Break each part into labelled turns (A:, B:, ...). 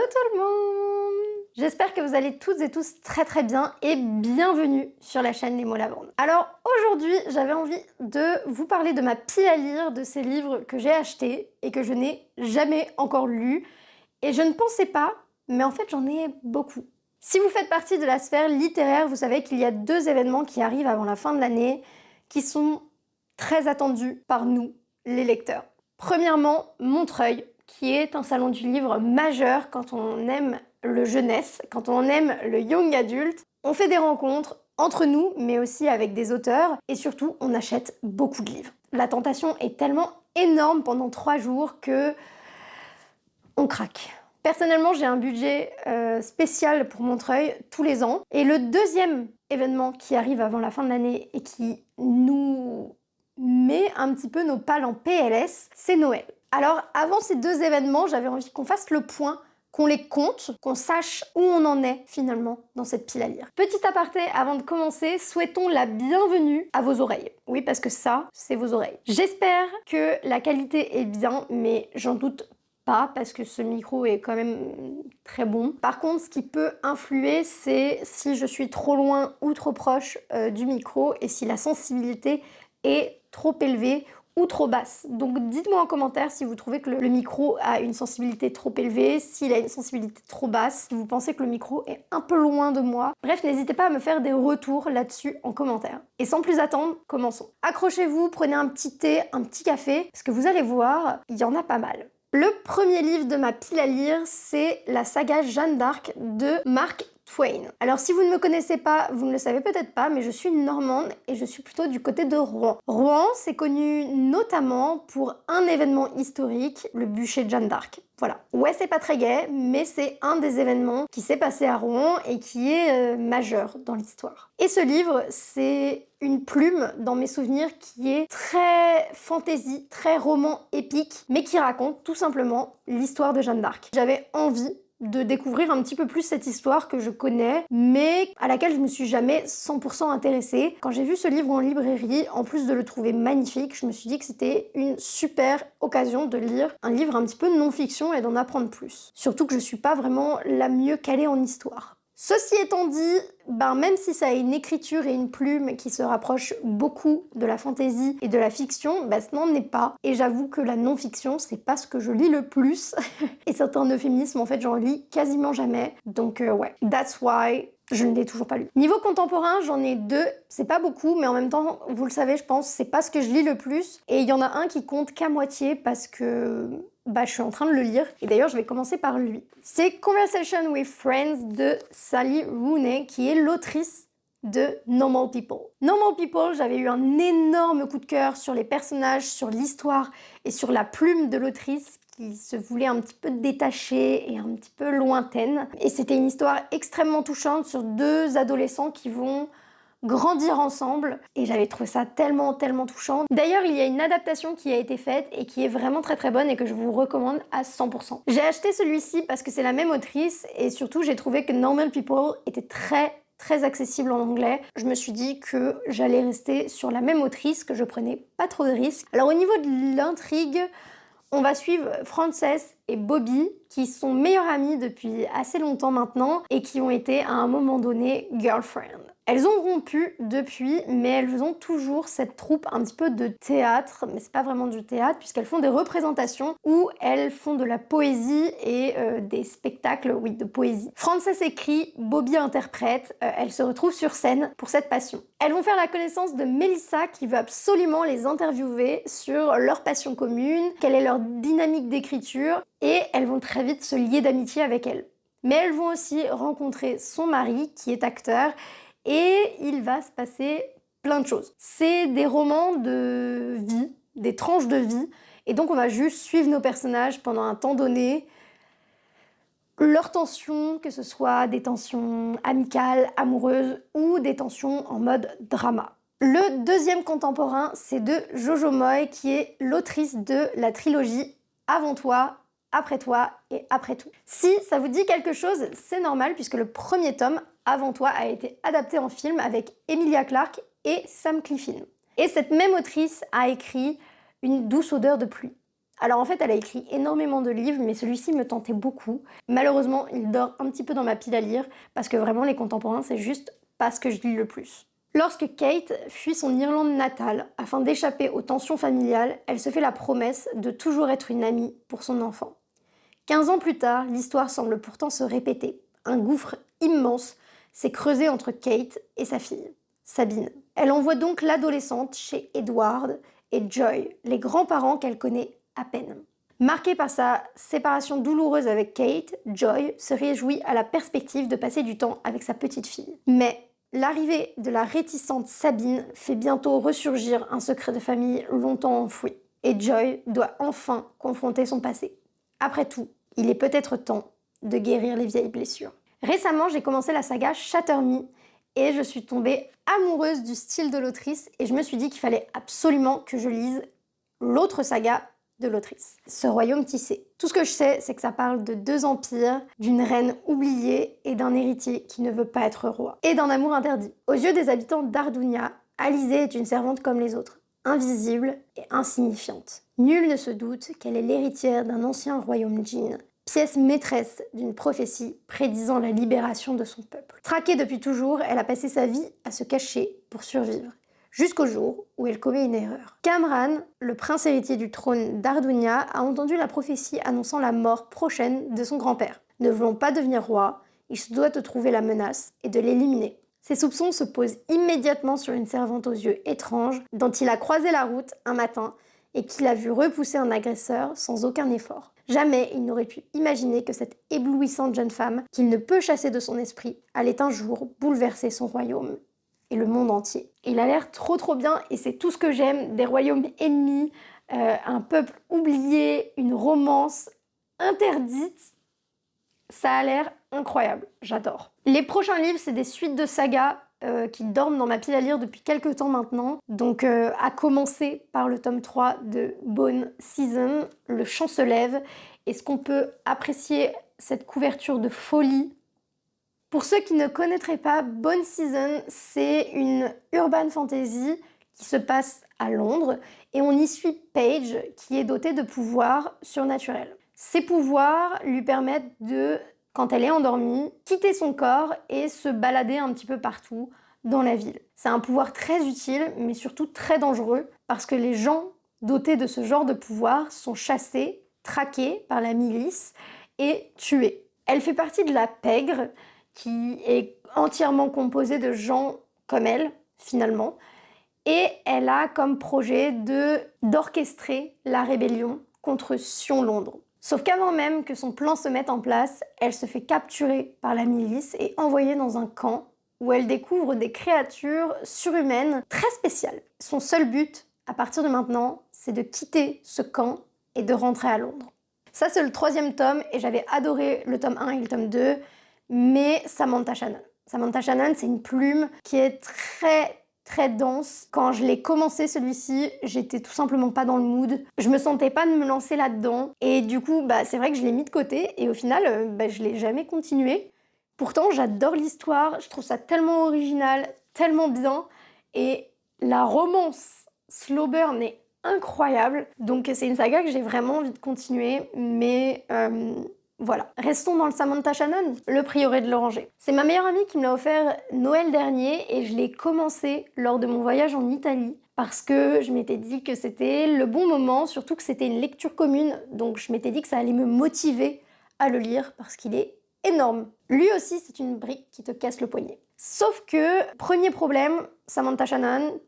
A: tout le monde! J'espère que vous allez toutes et tous très bien et bienvenue sur la chaîne Les Mots Lavandes. Alors aujourd'hui, j'avais envie de vous parler de ma pile à lire, de ces livres que j'ai achetés et que je n'ai jamais encore lus. Et je ne pensais pas, mais en fait j'en ai beaucoup. Si vous faites partie de la sphère littéraire, vous savez qu'il y a 2 événements qui arrivent avant la fin de l'année qui sont très attendus par nous, les lecteurs. Premièrement, Montreuil, qui est un salon du livre majeur quand on aime le jeunesse, quand on aime le young adulte. On fait des rencontres entre nous, mais aussi avec des auteurs, et surtout, on achète beaucoup de livres. La tentation est tellement énorme pendant 3 jours que on craque. Personnellement, j'ai un budget spécial pour Montreuil tous les ans. Et le deuxième événement qui arrive avant la fin de l'année et qui nous met un petit peu nos pales en PLS, c'est Noël. Alors, avant ces 2 événements, j'avais envie qu'on fasse le point, qu'on les compte, qu'on sache où on en est finalement dans cette pile à lire. Petit aparté, avant de commencer, souhaitons la bienvenue à vos oreilles. Oui, parce que ça, c'est vos oreilles. J'espère que la qualité est bien, mais j'en doute pas parce que ce micro est quand même très bon. Par contre, ce qui peut influer, c'est si je suis trop loin ou trop proche du micro et si la sensibilité est trop élevée ou trop basse. Donc dites-moi en commentaire si vous trouvez que le micro a une sensibilité trop élevée, s'il a une sensibilité trop basse, si vous pensez que le micro est un peu loin de moi. Bref, n'hésitez pas à me faire des retours là-dessus en commentaire. Et sans plus attendre, commençons. Accrochez-vous, prenez un petit thé, un petit café, parce que vous allez voir, il y en a pas mal. Le premier livre de ma pile à lire, c'est la saga Jeanne d'Arc de Mark Twain. Alors si vous ne me connaissez pas, vous ne le savez peut-être pas, mais je suis une Normande et je suis plutôt du côté de Rouen. Rouen, c'est connu notamment pour un événement historique, le bûcher de Jeanne d'Arc. Voilà. Ouais, c'est pas très gai, mais c'est un des événements qui s'est passé à Rouen et qui est majeur dans l'histoire. Et ce livre, c'est une plume dans mes souvenirs qui est très fantasy, très roman épique, mais qui raconte tout simplement l'histoire de Jeanne d'Arc. J'avais envie de découvrir un petit peu plus cette histoire que je connais, mais à laquelle je me suis jamais 100% intéressée. Quand j'ai vu ce livre en librairie, en plus de le trouver magnifique, je me suis dit que c'était une super occasion de lire un livre un petit peu de non-fiction et d'en apprendre plus. Surtout que je suis pas vraiment la mieux calée en histoire. Ceci étant dit, même si ça a une écriture et une plume qui se rapprochent beaucoup de la fantaisie et de la fiction, ce n'en est pas. Et j'avoue que la non-fiction, c'est pas ce que je lis le plus. Et c'est un euphémisme, en fait, j'en lis quasiment jamais. Donc ouais, that's why je ne l'ai toujours pas lu. Niveau contemporain, j'en ai 2. C'est pas beaucoup, mais en même temps, vous le savez, je pense, c'est pas ce que je lis le plus. Et il y en a un qui compte qu'à moitié parce que je suis en train de le lire. Et d'ailleurs, je vais commencer par lui. C'est Conversation with Friends de Sally Rooney, qui est l'autrice de Normal People. Normal People, j'avais eu un énorme coup de cœur sur les personnages, sur l'histoire et sur la plume de l'autrice qui se voulait un petit peu détachée et un petit peu lointaine. Et c'était une histoire extrêmement touchante sur 2 adolescents qui vont grandir ensemble et j'avais trouvé ça tellement touchant. D'ailleurs, il y a une adaptation qui a été faite et qui est vraiment très bonne et que je vous recommande à 100%. J'ai acheté celui-ci parce que c'est la même autrice et surtout j'ai trouvé que Normal People était très accessible en anglais. Je me suis dit que j'allais rester sur la même autrice, que je prenais pas trop de risques. Alors au niveau de l'intrigue, on va suivre Frances et Bobby, qui sont meilleures amies depuis assez longtemps maintenant et qui ont été à un moment donné girlfriend. Elles ont rompu depuis, mais elles ont toujours cette troupe un petit peu de théâtre, mais c'est pas vraiment du théâtre puisqu'elles font des représentations où elles font de la poésie et des spectacles, oui, de poésie. Frances écrit, Bobby interprète, elles se retrouvent sur scène pour cette passion. Elles vont faire la connaissance de Melissa qui veut absolument les interviewer sur leur passion commune, quelle est leur dynamique d'écriture, et elles vont très vite se lier d'amitié avec elle. Mais elles vont aussi rencontrer son mari qui est acteur et il va se passer plein de choses. C'est des romans de vie, des tranches de vie, et donc on va juste suivre nos personnages pendant un temps donné, leurs tensions, que ce soit des tensions amicales, amoureuses ou des tensions en mode drama. Le deuxième contemporain, c'est de Jojo Moyes qui est l'autrice de la trilogie Avant toi, après toi et après tout. Si ça vous dit quelque chose, c'est normal puisque le premier tome, Avant toi, a été adapté en film avec Emilia Clarke et Sam Claflin. Et cette même autrice a écrit Une douce odeur de pluie. Alors en fait, elle a écrit énormément de livres, mais celui-ci me tentait beaucoup. Malheureusement, il dort un petit peu dans ma pile à lire, parce que vraiment les contemporains, c'est juste pas ce que je lis le plus. Lorsque Kate fuit son Irlande natale afin d'échapper aux tensions familiales, elle se fait la promesse de toujours être une amie pour son enfant. 15 ans plus tard, l'histoire semble pourtant se répéter. Un gouffre immense s'est creusé entre Kate et sa fille, Sabine. Elle envoie donc l'adolescente chez Edward et Joy, les grands-parents qu'elle connaît à peine. Marquée par sa séparation douloureuse avec Kate, Joy se réjouit à la perspective de passer du temps avec sa petite fille. Mais l'arrivée de la réticente Sabine fait bientôt ressurgir un secret de famille longtemps enfoui. Et Joy doit enfin confronter son passé. Après tout, il est peut-être temps de guérir les vieilles blessures. Récemment, j'ai commencé la saga Shatter Me et je suis tombée amoureuse du style de l'autrice et je me suis dit qu'il fallait absolument que je lise l'autre saga de l'autrice, Ce royaume tissé. Tout ce que je sais, c'est que ça parle de 2 empires, d'une reine oubliée et d'un héritier qui ne veut pas être roi, et d'un amour interdit. Aux yeux des habitants d'Ardunia, Alizée est une servante comme les autres, invisible et insignifiante. Nul ne se doute qu'elle est l'héritière d'un ancien royaume djinn, pièce maîtresse d'une prophétie prédisant la libération de son peuple. Traquée depuis toujours, elle a passé sa vie à se cacher pour survivre, jusqu'au jour où elle commet une erreur. Kamran, le prince héritier du trône d'Ardunia, a entendu la prophétie annonçant la mort prochaine de son grand-père. Ne voulant pas devenir roi, il se doit de trouver la menace et de l'éliminer. Ses soupçons se posent immédiatement sur une servante aux yeux étranges dont il a croisé la route un matin et qu'il a vu repousser un agresseur sans aucun effort. Jamais il n'aurait pu imaginer que cette éblouissante jeune femme, qu'il ne peut chasser de son esprit, allait un jour bouleverser son royaume et le monde entier. Il a l'air trop bien et c'est tout ce que j'aime des royaumes ennemis, un peuple oublié, une romance interdite. Ça a l'air incroyable, j'adore. Les prochains livres, c'est des suites de sagas qui dorment dans ma pile à lire depuis quelques temps maintenant. Donc, à commencer par le tome 3 de Bone Season, Le chant se lève. Est-ce qu'on peut apprécier cette couverture de folie? Pour ceux qui ne connaîtraient pas, Bone Season, c'est une urban fantasy qui se passe à Londres et on y suit Paige qui est dotée de pouvoirs surnaturels. Ces pouvoirs lui permettent de, quand elle est endormie, quitter son corps et se balader un petit peu partout dans la ville. C'est un pouvoir très utile, mais surtout très dangereux, parce que les gens dotés de ce genre de pouvoir sont chassés, traqués par la milice et tués. Elle fait partie de la pègre, qui est entièrement composée de gens comme elle, finalement, et elle a comme projet d'orchestrer la rébellion contre Sion-Londres. Sauf qu'avant même que son plan se mette en place, elle se fait capturer par la milice et envoyée dans un camp où elle découvre des créatures surhumaines très spéciales. Son seul but, à partir de maintenant, c'est de quitter ce camp et de rentrer à Londres. Ça, c'est le 3e tome et j'avais adoré le tome 1 et le tome 2, mais Samantha Shannon. Samantha Shannon, c'est une plume qui est très dense. Quand je l'ai commencé celui-ci, j'étais tout simplement pas dans le mood. Je me sentais pas de me lancer là-dedans. Et du coup, c'est vrai que je l'ai mis de côté et au final, je l'ai jamais continué. Pourtant, j'adore l'histoire, je trouve ça tellement original, tellement bien. Et la romance slow burn est incroyable. Donc c'est une saga que j'ai vraiment envie de continuer, mais voilà. Restons dans le Samantha Shannon, Le prieuré de l'Oranger. C'est ma meilleure amie qui me l'a offert Noël dernier et je l'ai commencé lors de mon voyage en Italie parce que je m'étais dit que c'était le bon moment, surtout que c'était une lecture commune, donc je m'étais dit que ça allait me motiver à le lire parce qu'il est énorme. Lui aussi, c'est une brique qui te casse le poignet. Sauf que, premier problème, Samantha Shannon,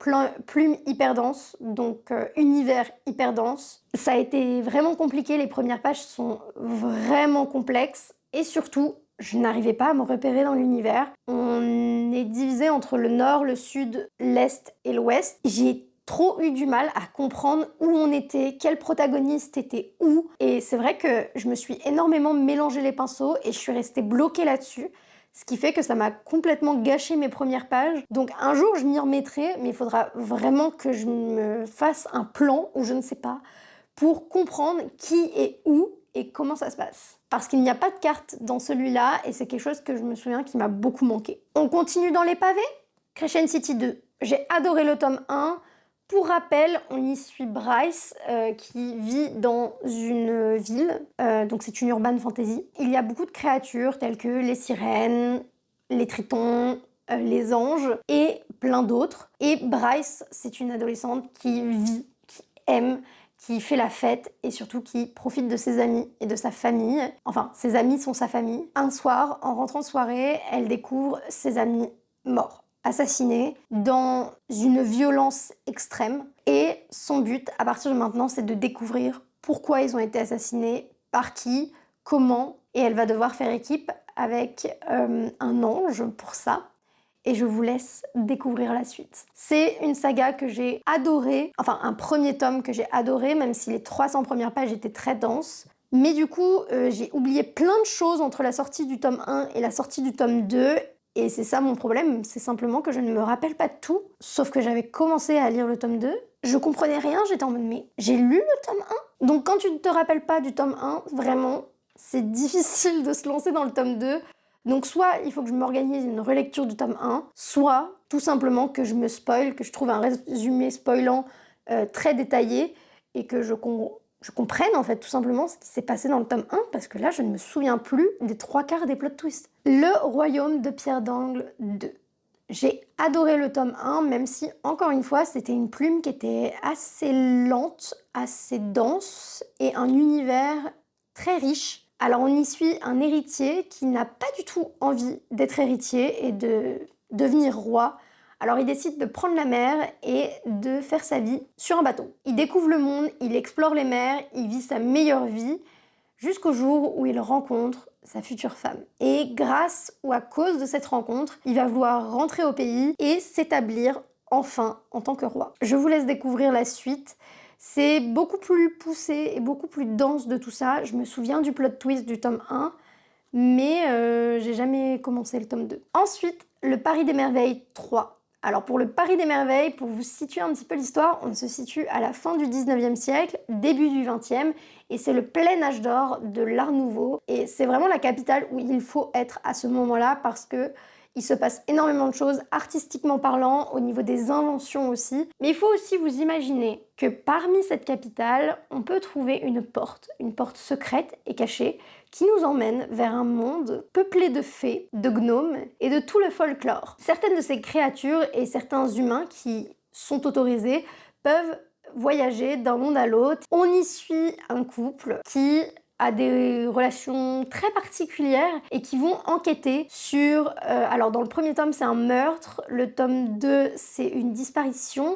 A: plume hyper dense, donc univers hyper dense. Ça a été vraiment compliqué, les premières pages sont vraiment complexes et surtout, je n'arrivais pas à me repérer dans l'univers. On est divisé entre le nord, le sud, l'est et l'ouest. J'ai trop eu du mal à comprendre où on était, quel protagoniste était où. Et c'est vrai que je me suis énormément mélangé les pinceaux et je suis restée bloquée là-dessus. Ce qui fait que ça m'a complètement gâché mes premières pages. Donc un jour, je m'y remettrai, mais il faudra vraiment que je me fasse un plan, ou je ne sais pas, pour comprendre qui est où et comment ça se passe. Parce qu'il n'y a pas de carte dans celui-là, et c'est quelque chose que je me souviens qui m'a beaucoup manqué. On continue dans les pavés. Crescent City 2. J'ai adoré le tome 1. Pour rappel, on y suit Bryce qui vit dans une ville, donc c'est une urban fantasy. Il y a beaucoup de créatures telles que les sirènes, les tritons, les anges et plein d'autres. Et Bryce, c'est une adolescente qui vit, qui aime, qui fait la fête et surtout qui profite de ses amis et de sa famille. Enfin, ses amis sont sa famille. Un soir, en rentrant de soirée, elle découvre ses amis morts, assassinés, dans une violence extrême. Et son but, à partir de maintenant, c'est de découvrir pourquoi ils ont été assassinés, par qui, comment. Et elle va devoir faire équipe avec un ange pour ça. Et je vous laisse découvrir la suite. C'est une saga que j'ai adorée, enfin un premier tome que j'ai adoré, même si les 300 premières pages étaient très denses. Mais du coup, j'ai oublié plein de choses entre la sortie du tome 1 et la sortie du tome 2. Et c'est ça mon problème, c'est simplement que je ne me rappelle pas de tout. Sauf que j'avais commencé à lire le tome 2. Je comprenais rien, j'étais en mode mais j'ai lu le tome 1. Donc quand tu ne te rappelles pas du tome 1, vraiment, c'est difficile de se lancer dans le tome 2. Donc soit il faut que je m'organise une relecture du tome 1, soit tout simplement que je me spoil, que je trouve un résumé spoilant très détaillé et que je comprenne en fait tout simplement ce qui s'est passé dans le tome 1 parce que là je ne me souviens plus des 3/4 des plot twists. Le Royaume de Pierre d'Angle 2. J'ai adoré le tome 1 même si encore une fois c'était une plume qui était assez lente, assez dense et un univers très riche. Alors on y suit un héritier qui n'a pas du tout envie d'être héritier et de devenir roi. Alors il décide de prendre la mer et de faire sa vie sur un bateau. Il découvre le monde, il explore les mers, il vit sa meilleure vie jusqu'au jour où il rencontre sa future femme. Et grâce ou à cause de cette rencontre, il va vouloir rentrer au pays et s'établir enfin en tant que roi. Je vous laisse découvrir la suite. C'est beaucoup plus poussé et beaucoup plus dense de tout ça. Je me souviens du plot twist du tome 1, mais j'ai jamais commencé le tome 2. Ensuite, le Paris des Merveilles 3. Alors pour le Paris des Merveilles, pour vous situer un petit peu l'histoire, on se situe à la fin du 19e siècle, début du 20e, et c'est le plein âge d'or de l'Art Nouveau. Et c'est vraiment la capitale où il faut être à ce moment-là parce que il se passe énormément de choses, artistiquement parlant, au niveau des inventions aussi. Mais il faut aussi vous imaginer que parmi cette capitale, on peut trouver une porte secrète et cachée, qui nous emmène vers un monde peuplé de fées, de gnomes et de tout le folklore. Certaines de ces créatures et certains humains qui sont autorisés peuvent voyager d'un monde à l'autre. On y suit un couple qui a des relations très particulières et qui vont enquêter sur... alors dans le premier tome c'est un meurtre, le tome 2 c'est une disparition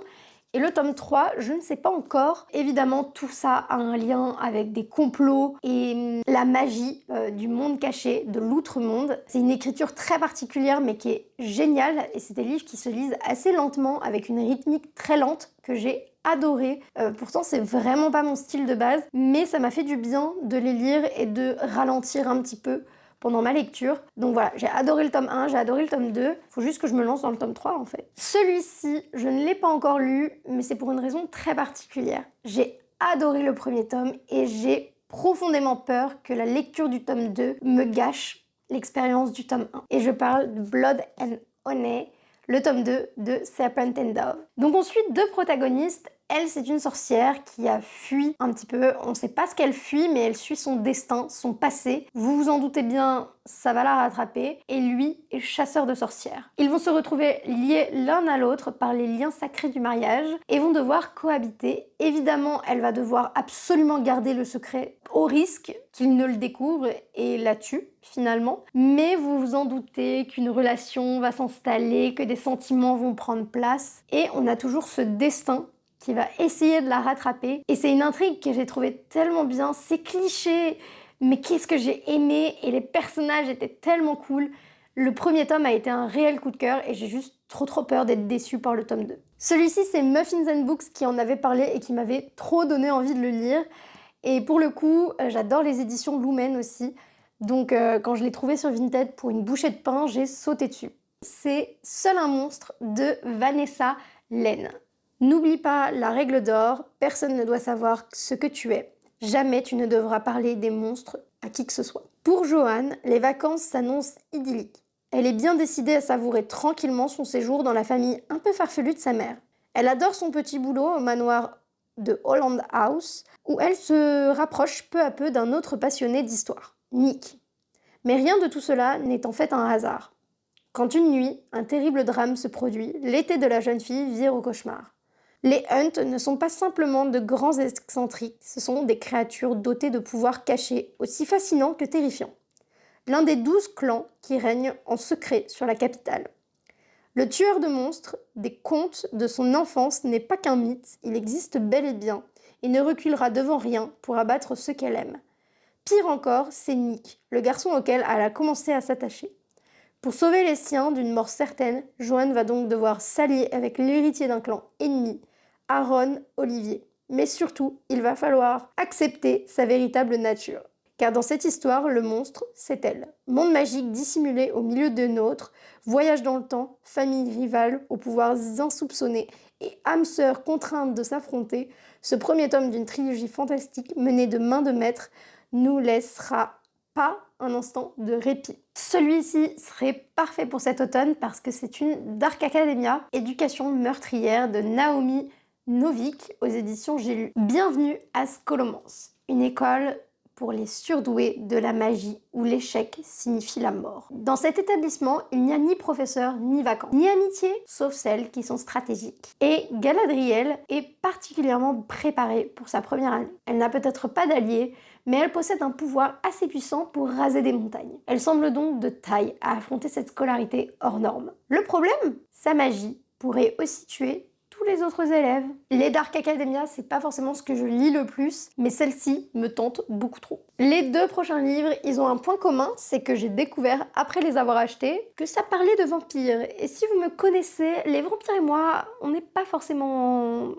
A: et le tome 3, je ne sais pas encore. Évidemment, tout ça a un lien avec des complots et la magie du monde caché, de l'outre-monde. C'est une écriture très particulière mais qui est géniale et c'est des livres qui se lisent assez lentement avec une rythmique très lente que j'ai adoré. Pourtant, c'est vraiment pas mon style de base, mais ça m'a fait du bien de les lire et de ralentir un petit peu pendant ma lecture. Donc voilà, j'ai adoré le tome 1, j'ai adoré le tome 2. Faut juste que je me lance dans le tome 3 en fait. Celui-ci, je ne l'ai pas encore lu, mais c'est pour une raison très particulière. J'ai adoré le premier tome et j'ai profondément peur que la lecture du tome 2 me gâche l'expérience du tome 1. Et je parle de Blood and Honey, le tome 2 de Serpent and Dove. Donc on suit deux protagonistes. Elle, c'est une sorcière qui a fui un petit peu. On ne sait pas ce qu'elle fuit, mais elle suit son destin, son passé. Vous vous en doutez bien, ça va la rattraper. Et lui est chasseur de sorcières. Ils vont se retrouver liés l'un à l'autre par les liens sacrés du mariage et vont devoir cohabiter. Évidemment, elle va devoir absolument garder le secret au risque qu'il ne le découvre et la tue finalement. Mais vous vous en doutez qu'une relation va s'installer, que des sentiments vont prendre place. Et on a toujours ce destin qui va essayer de la rattraper. Et c'est une intrigue que j'ai trouvée tellement bien. C'est cliché, mais qu'est-ce que j'ai aimé et les personnages étaient tellement cool. Le premier tome a été un réel coup de cœur et j'ai juste trop peur d'être déçue par le tome 2. Celui-ci, c'est Muffins and Books qui en avait parlé et qui m'avait trop donné envie de le lire. Et pour le coup, j'adore les éditions Lumen aussi. Donc quand je l'ai trouvé sur Vinted pour une bouchée de pain, j'ai sauté dessus. C'est Seul un monstre de Vanessa Len. N'oublie pas la règle d'or, personne ne doit savoir ce que tu es. Jamais tu ne devras parler des monstres à qui que ce soit. Pour Joanne, les vacances s'annoncent idylliques. Elle est bien décidée à savourer tranquillement son séjour dans la famille un peu farfelue de sa mère. Elle adore son petit boulot au manoir de Holland House, où elle se rapproche peu à peu d'un autre passionné d'histoire, Nick. Mais rien de tout cela n'est en fait un hasard. Quand une nuit, un terrible drame se produit, l'été de la jeune fille vire au cauchemar. Les Hunt ne sont pas simplement de grands excentriques, ce sont des créatures dotées de pouvoirs cachés, aussi fascinants que terrifiants. L'un des 12 clans qui règnent en secret sur la capitale. Le tueur de monstres des contes de son enfance n'est pas qu'un mythe, il existe bel et bien, et ne reculera devant rien pour abattre ceux qu'elle aime. Pire encore, c'est Nick, le garçon auquel elle a commencé à s'attacher. Pour sauver les siens d'une mort certaine, Joanne va donc devoir s'allier avec l'héritier d'un clan ennemi, Aaron Olivier. Mais surtout, il va falloir accepter sa véritable nature. Car dans cette histoire, le monstre, c'est elle. Monde magique dissimulé au milieu de nôtres, voyage dans le temps, famille rivale aux pouvoirs insoupçonnés et âme sœur contrainte de s'affronter, ce premier tome d'une trilogie fantastique menée de main de maître nous laissera pas un instant de répit. Celui-ci serait parfait pour cet automne parce que c'est une Dark Academia, éducation meurtrière de Naomi Novik aux éditions J'ai lu. Bienvenue à Scholomance, une école pour les surdoués de la magie où l'échec signifie la mort. Dans cet établissement, il n'y a ni professeur ni vacances, ni amitié, sauf celles qui sont stratégiques. Et Galadriel est particulièrement préparée pour sa première année. Elle n'a peut-être pas d'alliés, mais elle possède un pouvoir assez puissant pour raser des montagnes. Elle semble donc de taille à affronter cette scolarité hors norme. Le problème, sa magie pourrait aussi tuer tous les autres élèves. Les Dark Academia, c'est pas forcément ce que je lis le plus, mais celle-ci me tente beaucoup trop. Les 2 prochains livres, ils ont un point commun, c'est que j'ai découvert, après les avoir achetés, que ça parlait de vampires. Et si vous me connaissez, les vampires et moi, on n'est pas forcément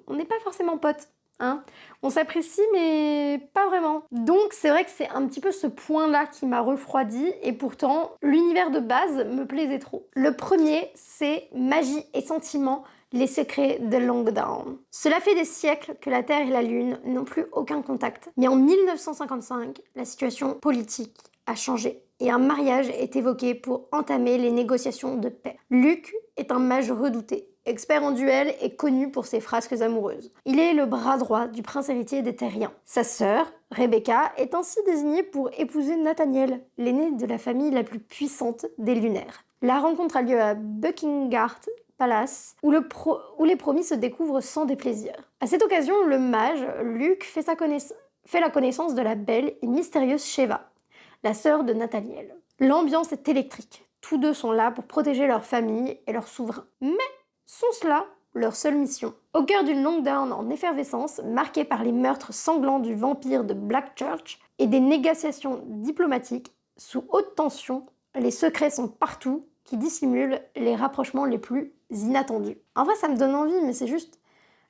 A: potes. Hein, on s'apprécie mais pas vraiment. Donc c'est vrai que c'est un petit peu ce point-là qui m'a refroidi et pourtant l'univers de base me plaisait trop. Le premier, c'est Magie et sentiments, les secrets de Longdown. Cela fait des siècles que la Terre et la Lune n'ont plus aucun contact. Mais en 1955, la situation politique a changé et un mariage est évoqué pour entamer les négociations de paix. Luc est un mage redouté. Expert en duel et connu pour ses frasques amoureuses. Il est le bras droit du prince héritier des Terriens. Sa sœur, Rebecca, est ainsi désignée pour épouser Nathaniel, l'aîné de la famille la plus puissante des Lunaires. La rencontre a lieu à Buckingham Palace, où les promis se découvrent sans déplaisir. À cette occasion, le mage, Luc, fait la connaissance de la belle et mystérieuse Sheva, la sœur de Nathaniel. L'ambiance est électrique. Tous deux sont là pour protéger leur famille et leur souverain. Mais sont-ce là leur seule mission? Au cœur d'une Longdown en effervescence, marquée par les meurtres sanglants du vampire de Blackchurch et des négociations diplomatiques, sous haute tension, les secrets sont partout qui dissimulent les rapprochements les plus inattendus. En vrai, ça me donne envie, mais c'est juste...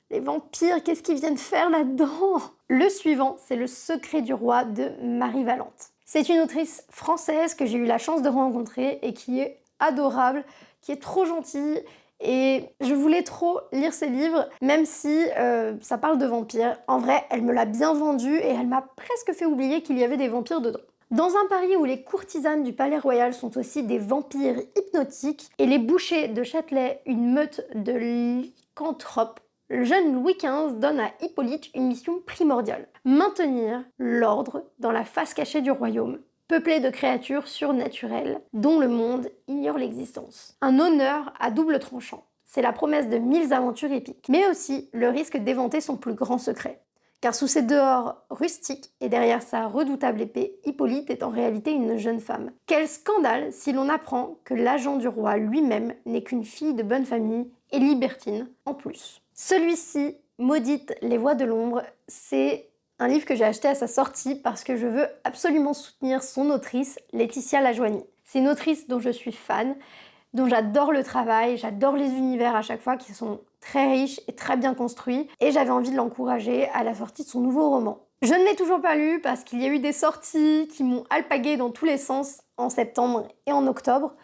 A: Les vampires, qu'est-ce qu'ils viennent faire là-dedans? Le suivant, c'est Le secret du roi de Marie Valente. C'est une autrice française que j'ai eu la chance de rencontrer et qui est adorable, qui est trop gentille. Et je voulais trop lire ses livres, même si ça parle de vampires. En vrai, elle me l'a bien vendu et elle m'a presque fait oublier qu'il y avait des vampires dedans. Dans un Paris où les courtisanes du Palais Royal sont aussi des vampires hypnotiques et les bouchers de Châtelet une meute de lycanthropes, le jeune Louis XV donne à Hippolyte une mission primordiale. Maintenir l'ordre dans la face cachée du royaume, peuplé de créatures surnaturelles dont le monde ignore l'existence. Un honneur à double tranchant. C'est la promesse de 1000 aventures épiques, mais aussi le risque d'éventer son plus grand secret. Car sous ses dehors rustiques et derrière sa redoutable épée, Hippolyte est en réalité une jeune femme. Quel scandale si l'on apprend que l'agent du roi lui-même n'est qu'une fille de bonne famille et libertine en plus. Celui-ci, Maudite les voix de l'ombre, c'est un livre que j'ai acheté à sa sortie parce que je veux absolument soutenir son autrice, Laetitia Lajoigny. C'est une autrice dont je suis fan, dont j'adore le travail, j'adore les univers à chaque fois qui sont très riches et très bien construits, et j'avais envie de l'encourager à la sortie de son nouveau roman. Je ne l'ai toujours pas lu parce qu'il y a eu des sorties qui m'ont alpagué dans tous les sens en septembre et en octobre,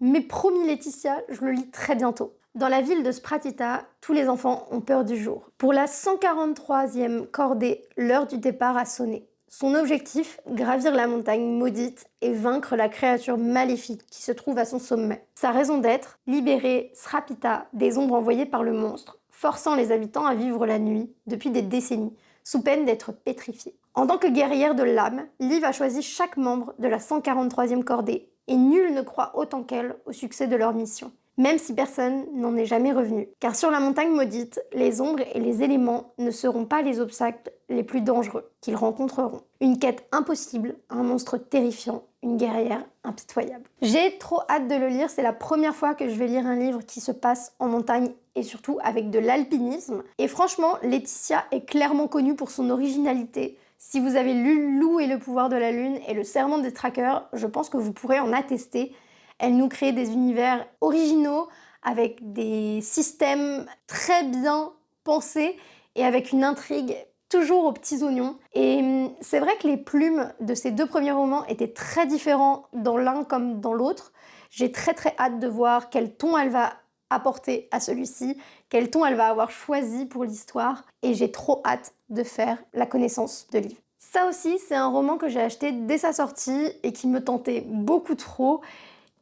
A: mais promis Laetitia, je le lis très bientôt. Dans la ville de Spratita, tous les enfants ont peur du jour. Pour la 143e cordée, l'heure du départ a sonné. Son objectif, gravir la montagne maudite et vaincre la créature maléfique qui se trouve à son sommet. Sa raison d'être, libérer Srapita des ombres envoyées par le monstre, forçant les habitants à vivre la nuit depuis des décennies, sous peine d'être pétrifiés. En tant que guerrière de l'âme, Liv a choisi chaque membre de la 143e cordée, et nul ne croit autant qu'elle au succès de leur mission, même si personne n'en est jamais revenu. Car sur la montagne maudite, les ombres et les éléments ne seront pas les obstacles les plus dangereux qu'ils rencontreront. Une quête impossible, un monstre terrifiant, une guerrière impitoyable. J'ai trop hâte de le lire, c'est la première fois que je vais lire un livre qui se passe en montagne et surtout avec de l'alpinisme. Et franchement, Laetitia est clairement connue pour son originalité. Si vous avez lu Lou et le pouvoir de la lune et le serment des traqueurs, je pense que vous pourrez en attester. Elle nous crée des univers originaux avec des systèmes très bien pensés et avec une intrigue toujours aux petits oignons. Et c'est vrai que les plumes de ces deux premiers romans étaient très différents dans l'un comme dans l'autre. J'ai très hâte de voir quel ton elle va apporter à celui-ci, quel ton elle va avoir choisi pour l'histoire, et j'ai trop hâte de faire la connaissance de Liv. Ça aussi, c'est un roman que j'ai acheté dès sa sortie et qui me tentait beaucoup trop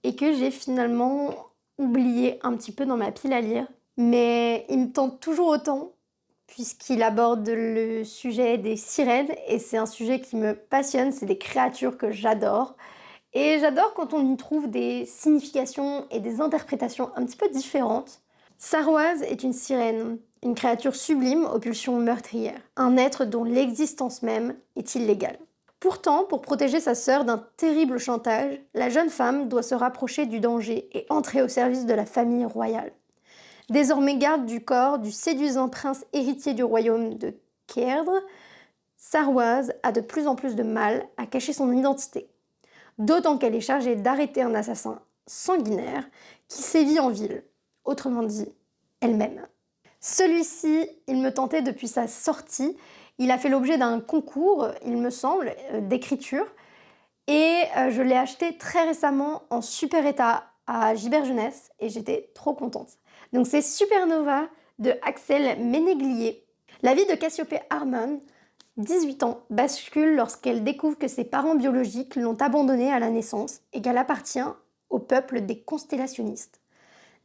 A: et que j'ai finalement oublié un petit peu dans ma pile à lire. Mais il me tente toujours autant puisqu'il aborde le sujet des sirènes et c'est un sujet qui me passionne, c'est des créatures que j'adore. Et j'adore quand on y trouve des significations et des interprétations un petit peu différentes. Sarwaz est une sirène, une créature sublime aux pulsions meurtrières, un être dont l'existence même est illégale. Pourtant, pour protéger sa sœur d'un terrible chantage, la jeune femme doit se rapprocher du danger et entrer au service de la famille royale. Désormais garde du corps du séduisant prince héritier du royaume de Kerdre, Sarwaz a de plus en plus de mal à cacher son identité. D'autant qu'elle est chargée d'arrêter un assassin sanguinaire qui sévit en ville, autrement dit, elle-même. Celui-ci, il me tentait depuis sa sortie, il a fait l'objet d'un concours, il me semble, d'écriture, et je l'ai acheté très récemment en super état à Gibert Jeunesse, et j'étais trop contente. Donc c'est Supernova de Axel Ménéglier. La vie de Cassiopée Harmon, 18 ans, bascule lorsqu'elle découvre que ses parents biologiques l'ont abandonnée à la naissance et qu'elle appartient au peuple des constellationnistes,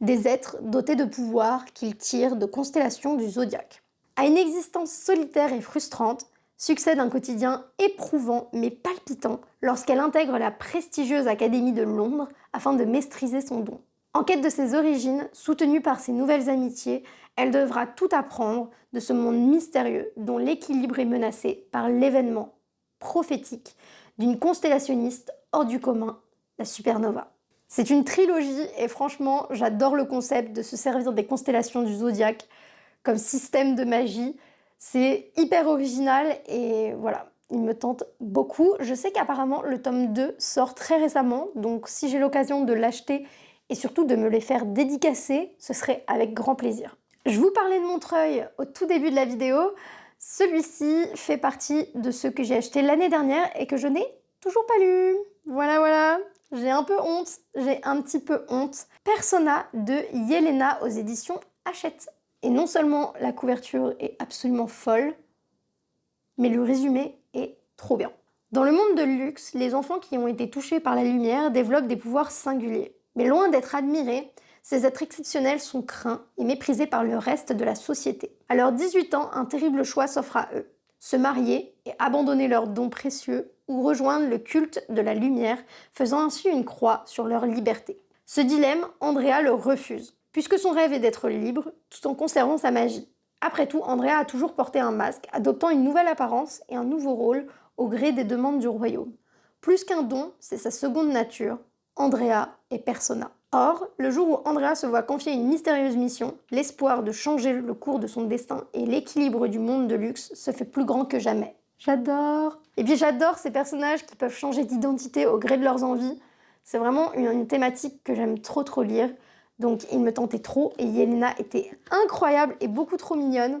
A: des êtres dotés de pouvoirs qu'ils tirent de constellations du zodiaque. À une existence solitaire et frustrante, succède un quotidien éprouvant mais palpitant lorsqu'elle intègre la prestigieuse Académie de Londres afin de maîtriser son don. En quête de ses origines, soutenue par ses nouvelles amitiés, elle devra tout apprendre de ce monde mystérieux dont l'équilibre est menacé par l'événement prophétique d'une constellationniste hors du commun, la supernova. C'est une trilogie et franchement, j'adore le concept de se servir des constellations du zodiaque comme système de magie. C'est hyper original et voilà, il me tente beaucoup. Je sais qu'apparemment le tome 2 sort très récemment, donc si j'ai l'occasion de l'acheter et surtout de me les faire dédicacer, ce serait avec grand plaisir. Je vous parlais de Montreuil au tout début de la vidéo. Celui-ci fait partie de ceux que j'ai achetés l'année dernière et que je n'ai toujours pas lu. Voilà, j'ai un peu honte, j'ai un petit peu honte. Persona de Yelena aux éditions Hachette. Et non seulement la couverture est absolument folle, mais le résumé est trop bien. Dans le monde de luxe, les enfants qui ont été touchés par la lumière développent des pouvoirs singuliers. Mais loin d'être admirés, ces êtres exceptionnels sont craints et méprisés par le reste de la société. À leurs 18 ans, un terrible choix s'offre à eux. Se marier et abandonner leurs dons précieux ou rejoindre le culte de la lumière, faisant ainsi une croix sur leur liberté. Ce dilemme, Andrea le refuse, puisque son rêve est d'être libre tout en conservant sa magie. Après tout, Andrea a toujours porté un masque, adoptant une nouvelle apparence et un nouveau rôle au gré des demandes du royaume. Plus qu'un don, c'est sa seconde nature, Andrea est Persona. Or, le jour où Andrea se voit confier une mystérieuse mission, l'espoir de changer le cours de son destin et l'équilibre du monde de luxe se fait plus grand que jamais. J'adore! Et puis j'adore ces personnages qui peuvent changer d'identité au gré de leurs envies. C'est vraiment une thématique que j'aime trop lire. Donc il me tentait trop et Yelena était incroyable et beaucoup trop mignonne.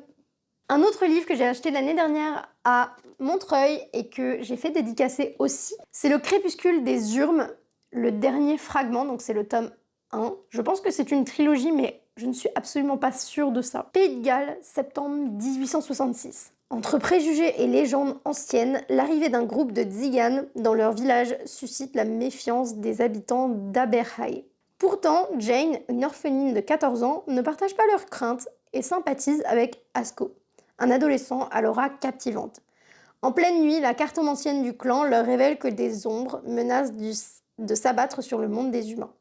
A: Un autre livre que j'ai acheté l'année dernière à Montreuil et que j'ai fait dédicacer aussi, c'est Le Crépuscule des Urmes, le dernier fragment, donc c'est le tome 1. Je pense que c'est une trilogie, mais je ne suis absolument pas sûre de ça. Pays de Galles, septembre 1866. Entre préjugés et légendes anciennes, l'arrivée d'un groupe de tziganes dans leur village suscite la méfiance des habitants d'Aberhai. Pourtant, Jane, une orpheline de 14 ans, ne partage pas leurs craintes et sympathise avec Asko, un adolescent à l'aura captivante. En pleine nuit, la cartomancienne du clan leur révèle que des ombres menacent de s'abattre sur le monde des humains,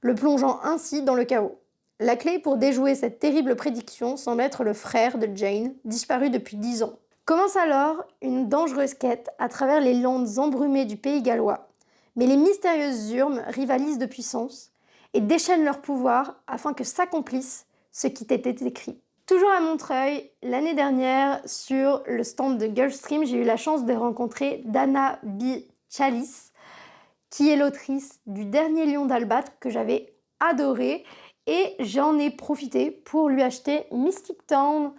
A: le plongeant ainsi dans le chaos. La clé pour déjouer cette terrible prédiction semble être le frère de Jane, disparu depuis 10 ans. Commence alors une dangereuse quête à travers les landes embrumées du pays gallois, mais les mystérieuses urmes rivalisent de puissance et déchaînent leur pouvoir afin que s'accomplisse ce qui t'était écrit. Toujours à Montreuil, l'année dernière, sur le stand de Gulfstream, j'ai eu la chance de rencontrer Dana B. Chalice, qui est l'autrice du dernier Lion d'Albâtre que j'avais adoré, et j'en ai profité pour lui acheter Mystic Town,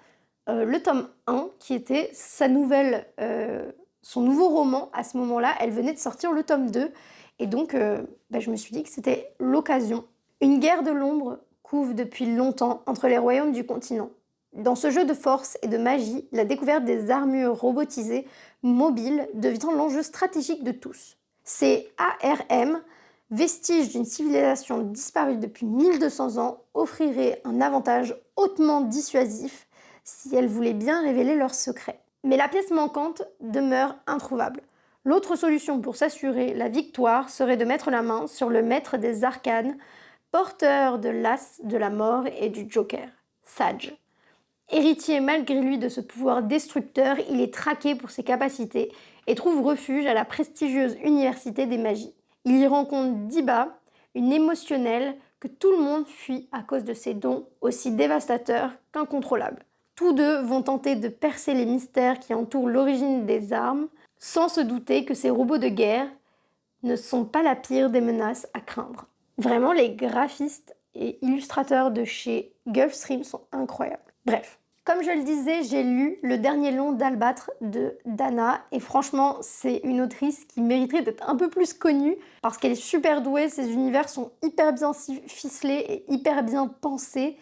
A: le tome 1, qui était son nouveau roman à ce moment-là. Elle venait de sortir le tome 2, et donc je me suis dit que c'était l'occasion. Une guerre de l'ombre couve depuis longtemps entre les royaumes du continent. Dans ce jeu de force et de magie, la découverte des armures robotisées mobiles devient l'enjeu stratégique de tous. Ces ARM, vestiges d'une civilisation disparue depuis 1200 ans, offriraient un avantage hautement dissuasif si elles voulaient bien révéler leurs secrets. Mais la pièce manquante demeure introuvable. L'autre solution pour s'assurer la victoire serait de mettre la main sur le maître des arcanes, porteur de l'as de la mort et du Joker, Sage. Héritier malgré lui de ce pouvoir destructeur, il est traqué pour ses capacités et trouve refuge à la prestigieuse université des magies. Il y rencontre Diba, une émotionnelle que tout le monde fuit à cause de ses dons aussi dévastateurs qu'incontrôlables. Tous deux vont tenter de percer les mystères qui entourent l'origine des armes, sans se douter que ces robots de guerre ne sont pas la pire des menaces à craindre. Vraiment, les graphistes et illustrateurs de chez Gulfstream sont incroyables. Bref, comme je le disais, j'ai lu Le dernier Lion d'Albâtre de Dana, et franchement, c'est une autrice qui mériterait d'être un peu plus connue parce qu'elle est super douée, ses univers sont hyper bien ficelés et hyper bien pensés,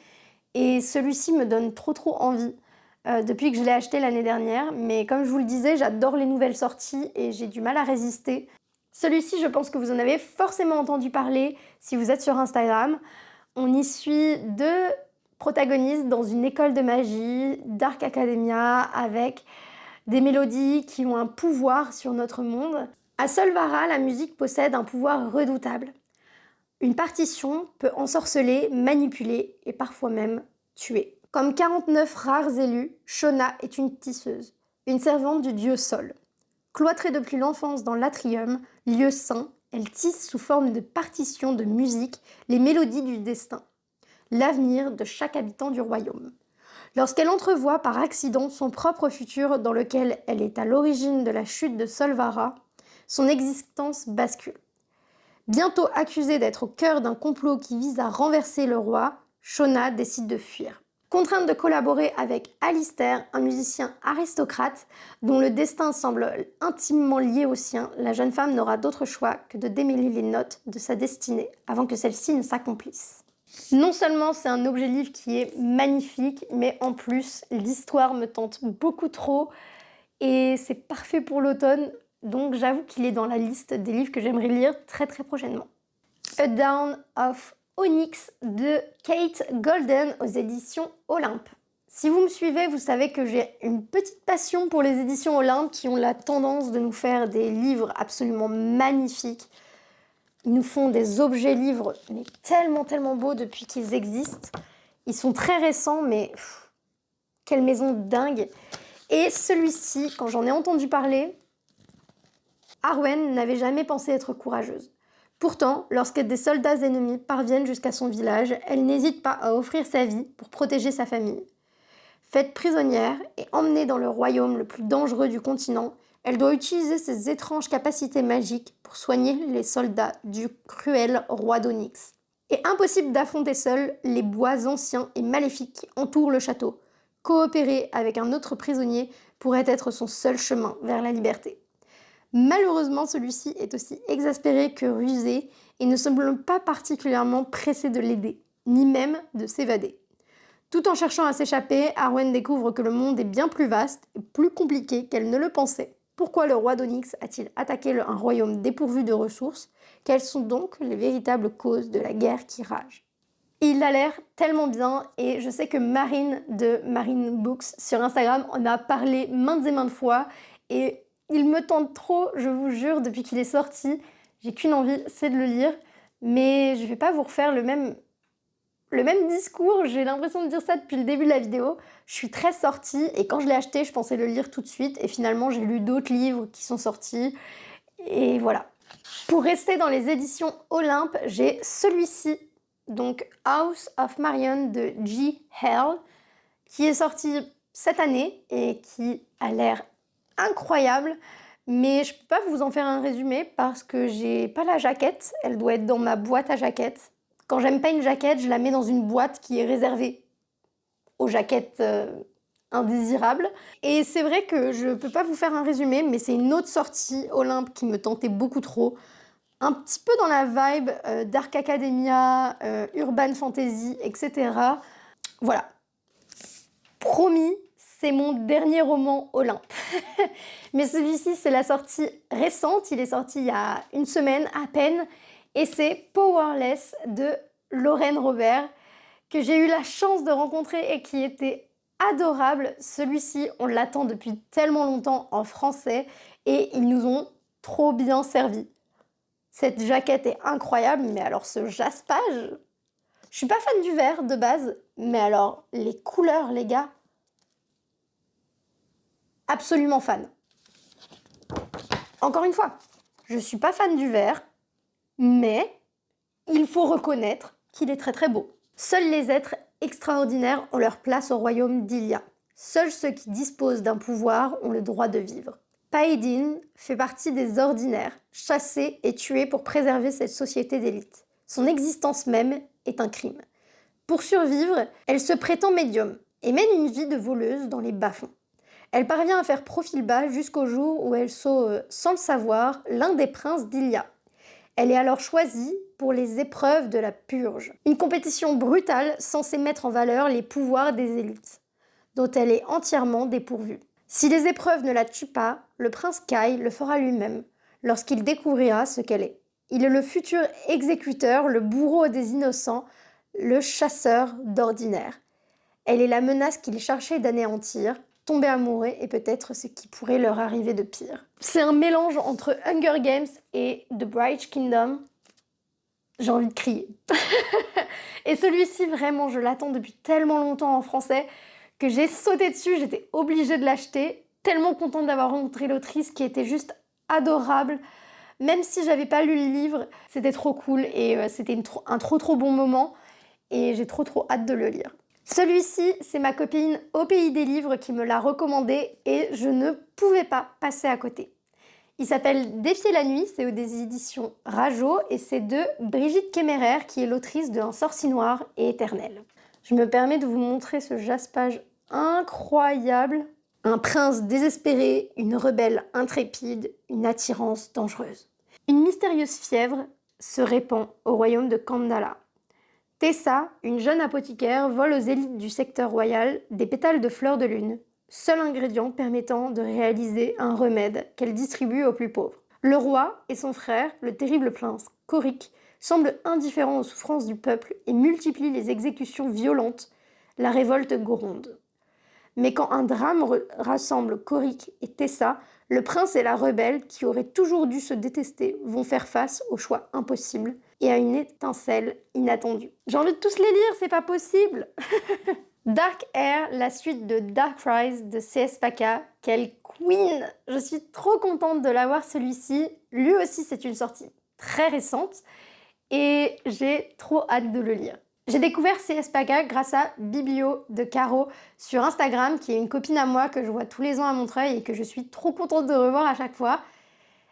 A: et celui-ci me donne trop envie depuis que je l'ai acheté l'année dernière, mais comme je vous le disais, j'adore les nouvelles sorties et j'ai du mal à résister. Celui-ci, je pense que vous en avez forcément entendu parler si vous êtes sur Instagram. On y suit deux protagonistes dans une école de magie, Dark Academia, avec des mélodies qui ont un pouvoir sur notre monde. À Solvara, la musique possède un pouvoir redoutable. Une partition peut ensorceler, manipuler et parfois même tuer. Comme 49 rares élus, Shona est une tisseuse, une servante du dieu Sol. Cloîtrée depuis l'enfance dans l'Atrium, lieu saint, elle tisse sous forme de partitions de musique les mélodies du destin, l'avenir de chaque habitant du royaume. Lorsqu'elle entrevoit par accident son propre futur dans lequel elle est à l'origine de la chute de Solvara, son existence bascule. Bientôt accusée d'être au cœur d'un complot qui vise à renverser le roi, Shona décide de fuir. Contrainte de collaborer avec Alistair, un musicien aristocrate dont le destin semble intimement lié au sien, la jeune femme n'aura d'autre choix que de démêler les notes de sa destinée avant que celle-ci ne s'accomplisse. Non seulement c'est un objet livre qui est magnifique, mais en plus l'histoire me tente beaucoup trop et c'est parfait pour l'automne, donc j'avoue qu'il est dans la liste des livres que j'aimerais lire très prochainement. A Down of Onyx de Kate Golden aux éditions Olympe. Si vous me suivez, vous savez que j'ai une petite passion pour les éditions Olympe qui ont la tendance de nous faire des livres absolument magnifiques. Ils nous font des objets livres mais tellement beaux depuis qu'ils existent. Ils sont très récents, mais quelle maison dingue. Et celui-ci, quand j'en ai entendu parler, Arwen n'avait jamais pensé être courageuse. Pourtant, lorsque des soldats ennemis parviennent jusqu'à son village, elle n'hésite pas à offrir sa vie pour protéger sa famille. Faite prisonnière et emmenée dans le royaume le plus dangereux du continent, elle doit utiliser ses étranges capacités magiques pour soigner les soldats du cruel roi d'Onyx. Et impossible d'affronter seule les bois anciens et maléfiques qui entourent le château. Coopérer avec un autre prisonnier pourrait être son seul chemin vers la liberté. Malheureusement, celui-ci est aussi exaspéré que rusé et ne semble pas particulièrement pressé de l'aider, ni même de s'évader. Tout en cherchant à s'échapper, Arwen découvre que le monde est bien plus vaste et plus compliqué qu'elle ne le pensait. Pourquoi le roi d'Onyx a-t-il attaqué un royaume dépourvu de ressources? Quelles sont donc les véritables causes de la guerre qui rage? Il a l'air tellement bien et je sais que Marine de Marine Books sur Instagram en a parlé maintes et maintes fois et il me tente trop, je vous jure, depuis qu'il est sorti. J'ai qu'une envie, c'est de le lire, mais je vais pas vous refaire le même discours, j'ai l'impression de dire ça depuis le début de la vidéo. Je suis très sortie et quand je l'ai acheté, je pensais le lire tout de suite et finalement j'ai lu d'autres livres qui sont sortis et voilà. Pour rester dans les éditions Olympe, j'ai celui-ci, donc House of Marion de G. Hale, qui est sorti cette année et qui a l'air incroyable. Mais je peux pas vous en faire un résumé parce que j'ai pas la jaquette, elle doit être dans ma boîte à jaquettes. Quand j'aime pas une jaquette, je la mets dans une boîte qui est réservée aux jaquettes indésirables. Et c'est vrai que je peux pas vous faire un résumé, mais c'est une autre sortie Olympe qui me tentait beaucoup trop. Un petit peu dans la vibe Dark Academia, Urban Fantasy, etc. Voilà. Promis, c'est mon dernier roman Olympe. Mais celui-ci, c'est la sortie récente. Il est sorti il y a une semaine à peine. Et c'est Powerless de Lorraine Robert, que j'ai eu la chance de rencontrer et qui était adorable. Celui-ci, on l'attend depuis tellement longtemps en français et ils nous ont trop bien servi. Cette jaquette est incroyable, mais alors ce jaspage, je suis pas fan du vert de base, mais alors les couleurs, les gars, absolument fan. Encore une fois, je suis pas fan du vert, mais il faut reconnaître qu'il est très très beau. Seuls les êtres extraordinaires ont leur place au royaume d'Ilia. Seuls ceux qui disposent d'un pouvoir ont le droit de vivre. Paedin fait partie des ordinaires, chassés et tués pour préserver cette société d'élite. Son existence même est un crime. Pour survivre, elle se prétend médium et mène une vie de voleuse dans les bas-fonds. Elle parvient à faire profil bas jusqu'au jour où elle sauve, sans le savoir, l'un des princes d'Ilia. Elle est alors choisie pour les épreuves de la purge, une compétition brutale censée mettre en valeur les pouvoirs des élites, dont elle est entièrement dépourvue. Si les épreuves ne la tuent pas, le prince Kai le fera lui-même, lorsqu'il découvrira ce qu'elle est. Il est le futur exécuteur, le bourreau des innocents, le chasseur d'ordinaire. Elle est la menace qu'il cherchait d'anéantir, tomber amoureux et peut-être ce qui pourrait leur arriver de pire. C'est un mélange entre Hunger Games et The Bright Kingdom. J'ai envie de crier. Et celui-ci, vraiment, je l'attends depuis tellement longtemps en français que j'ai sauté dessus, j'étais obligée de l'acheter. Tellement contente d'avoir rencontré l'autrice qui était juste adorable. Même si j'avais pas lu le livre, c'était trop cool et c'était un trop bon moment. Et j'ai trop hâte de le lire. Celui-ci, c'est ma copine au pays des livres qui me l'a recommandé et je ne pouvais pas passer à côté. Il s'appelle Défier la nuit, c'est des éditions Rajo et c'est de Brigitte Kéméraire qui est l'autrice de Un sorcier noir et éternel. Je me permets de vous montrer ce jaspage incroyable. Un prince désespéré, une rebelle intrépide, une attirance dangereuse. Une mystérieuse fièvre se répand au royaume de Kandala. Tessa, une jeune apothicaire, vole aux élites du secteur royal des pétales de fleurs de lune, seul ingrédient permettant de réaliser un remède qu'elle distribue aux plus pauvres. Le roi et son frère, le terrible prince Korik, semblent indifférents aux souffrances du peuple et multiplient les exécutions violentes, la révolte gronde. Mais quand un drame rassemble Korik et Tessa, le prince et la rebelle, qui auraient toujours dû se détester, vont faire face au choix impossible et à une étincelle inattendue. J'ai envie de tous les lire, c'est pas possible. Dark Air, la suite de Dark Rise de C.S. Paca. Quelle queen! Je suis trop contente de l'avoir celui-ci. Lui aussi, c'est une sortie très récente et j'ai trop hâte de le lire. J'ai découvert C.S. Paca grâce à Biblio de Caro sur Instagram, qui est une copine à moi que je vois tous les ans à Montreuil et que je suis trop contente de revoir à chaque fois.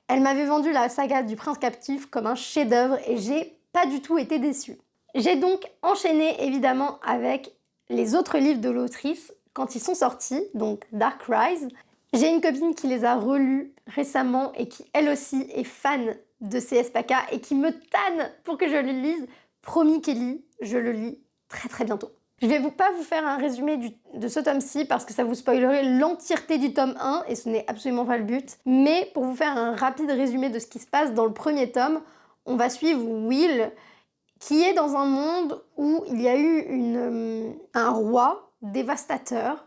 A: Elle m'avait vendu la saga du Prince Captif comme un chef-d'œuvre et j'ai pas du tout été déçue. J'ai donc enchaîné évidemment avec les autres livres de l'autrice quand ils sont sortis, donc Dark Rise. J'ai une copine qui les a relus récemment et qui elle aussi est fan de C.S. Paca et qui me tanne pour que je le lise. Promis Kelly, je le lis très bientôt. Je vais pas vous faire un résumé de ce tome-ci parce que ça vous spoilerait l'entièreté du tome 1 et ce n'est absolument pas le but. Mais pour vous faire un rapide résumé de ce qui se passe dans le premier tome, on va suivre Will qui est dans un monde où il y a eu un roi dévastateur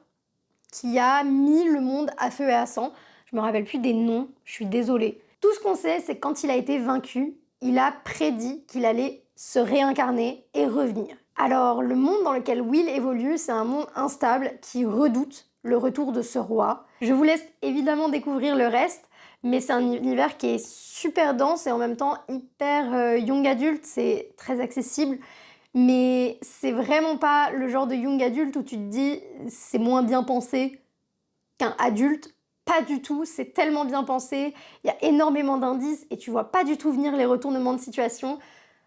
A: qui a mis le monde à feu et à sang. Je me rappelle plus des noms, je suis désolée. Tout ce qu'on sait, c'est que quand il a été vaincu, il a prédit qu'il allait se réincarner et revenir. Alors, le monde dans lequel Will évolue, c'est un monde instable qui redoute le retour de ce roi. Je vous laisse évidemment découvrir le reste, mais c'est un univers qui est super dense et en même temps hyper young adulte, c'est très accessible. Mais c'est vraiment pas le genre de young adulte où tu te dis c'est moins bien pensé qu'un adulte. Pas du tout, c'est tellement bien pensé, il y a énormément d'indices et tu vois pas du tout venir les retournements de situation.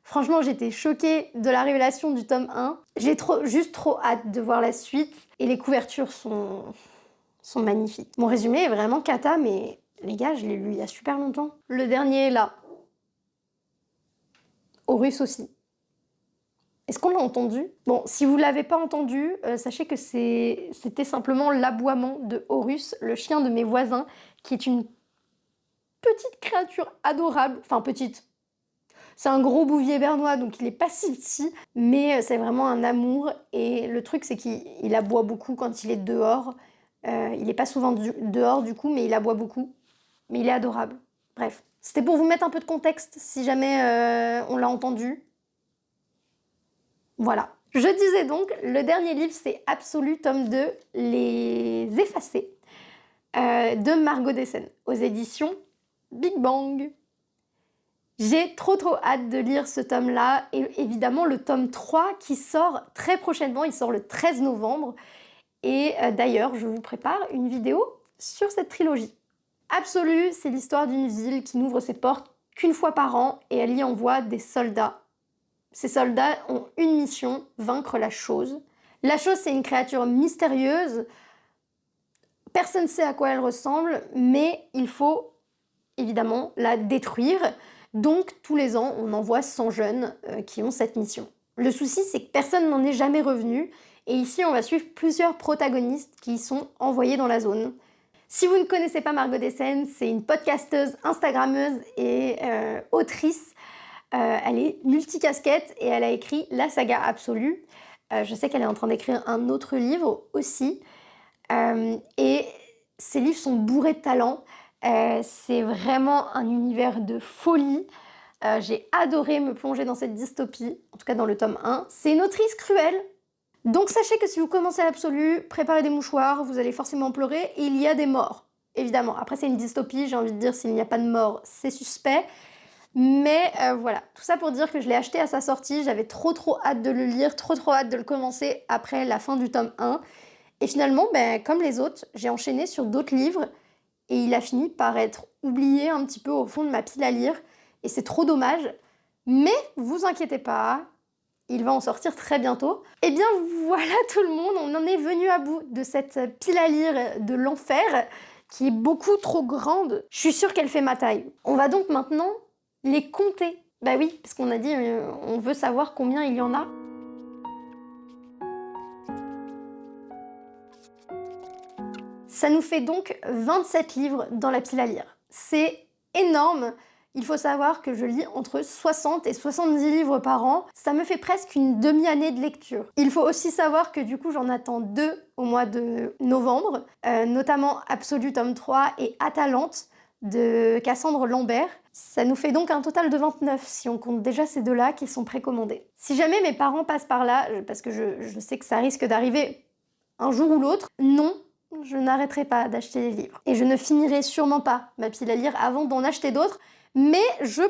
A: Franchement, j'étais choquée de la révélation du tome 1. J'ai juste trop hâte de voir la suite et les couvertures sont magnifiques. Mon résumé est vraiment cata, mais les gars, je l'ai lu il y a super longtemps. Le dernier est là. Horus aussi. Est-ce qu'on l'a entendu? Bon, si vous ne l'avez pas entendu, sachez que c'était simplement l'aboiement de Horus, le chien de mes voisins, qui est une petite créature adorable. Enfin, petite. C'est un gros bouvier bernois, donc il est pas si petit, mais c'est vraiment un amour. Et le truc, c'est qu'il aboie beaucoup quand il est dehors. Il n'est pas souvent dehors, du coup, mais il aboie beaucoup. Mais il est adorable. Bref, c'était pour vous mettre un peu de contexte, si jamais on l'a entendu. Voilà. Je disais donc, le dernier livre, c'est Absolu, tome 2, Les Effacés, de Margot Dessen, aux éditions Big Bang. J'ai trop hâte de lire ce tome-là, et évidemment le tome 3 qui sort très prochainement, il sort le 13 novembre, et d'ailleurs, je vous prépare une vidéo sur cette trilogie. Absolu, c'est l'histoire d'une ville qui n'ouvre ses portes qu'une fois par an, et elle y envoie des soldats. Ces soldats ont une mission, vaincre la chose. La chose, c'est une créature mystérieuse. Personne ne sait à quoi elle ressemble, mais il faut évidemment la détruire. Donc, tous les ans, on envoie 100 jeunes qui ont cette mission. Le souci, c'est que personne n'en est jamais revenu. Et ici, on va suivre plusieurs protagonistes qui sont envoyés dans la zone. Si vous ne connaissez pas Margot Dessen, c'est une podcasteuse, instagrammeuse et autrice. Elle est multicasquette et elle a écrit la saga Absolue. Je sais qu'elle est en train d'écrire un autre livre aussi. Et ces livres sont bourrés de talent. C'est vraiment un univers de folie. J'ai adoré me plonger dans cette dystopie, en tout cas dans le tome 1. C'est une autrice cruelle. Donc sachez que si vous commencez Absolue, préparez des mouchoirs, vous allez forcément pleurer. Et il y a des morts, évidemment. Après, c'est une dystopie, j'ai envie de dire, s'il n'y a pas de mort, c'est suspect. Mais voilà, tout ça pour dire que je l'ai acheté à sa sortie, j'avais trop hâte de le lire, trop hâte de le commencer après la fin du tome 1. Et finalement, comme les autres, j'ai enchaîné sur d'autres livres et il a fini par être oublié un petit peu au fond de ma pile à lire. Et c'est trop dommage. Mais vous inquiétez pas, il va en sortir très bientôt. Et bien voilà tout le monde, on en est venu à bout de cette pile à lire de l'enfer qui est beaucoup trop grande. Je suis sûre qu'elle fait ma taille. On va donc maintenant les compter. Bah oui, parce qu'on a dit on veut savoir combien il y en a. Ça nous fait donc 27 livres dans la pile à lire. C'est énorme. Il faut savoir que je lis entre 60 et 70 livres par an. Ça me fait presque une demi-année de lecture. Il faut aussi savoir que du coup, j'en attends 2 au mois de novembre, notamment Absolu tome 3 et Atalante de Cassandre Lambert. Ça nous fait donc un total de 29 si on compte déjà ces deux-là qui sont précommandés. Si jamais mes parents passent par là, parce que je sais que ça risque d'arriver un jour ou l'autre, non, je n'arrêterai pas d'acheter des livres. Et je ne finirai sûrement pas ma pile à lire avant d'en acheter d'autres, mais je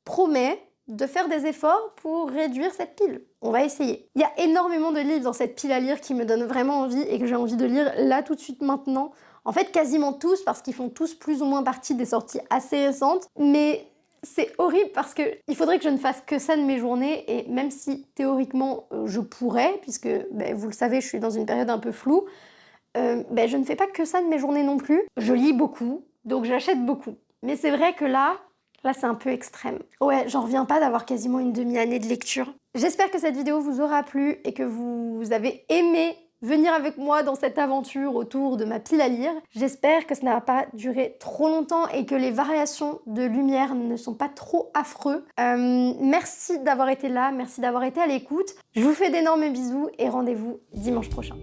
A: promets de faire des efforts pour réduire cette pile. On va essayer. Il y a énormément de livres dans cette pile à lire qui me donnent vraiment envie et que j'ai envie de lire là tout de suite maintenant. En fait, quasiment tous, parce qu'ils font tous plus ou moins partie des sorties assez récentes, mais c'est horrible parce que il faudrait que je ne fasse que ça de mes journées, et même si théoriquement je pourrais, puisque vous le savez, je suis dans une période un peu floue, je ne fais pas que ça de mes journées non plus. Je lis beaucoup, donc j'achète beaucoup. Mais c'est vrai que là c'est un peu extrême. Ouais, j'en reviens pas d'avoir quasiment une demi-année de lecture. J'espère que cette vidéo vous aura plu et que vous avez aimé venir avec moi dans cette aventure autour de ma pile à lire. J'espère que ça n'a pas duré trop longtemps et que les variations de lumière ne sont pas trop affreux. Merci d'avoir été là, merci d'avoir été à l'écoute. Je vous fais d'énormes bisous et rendez-vous dimanche prochain.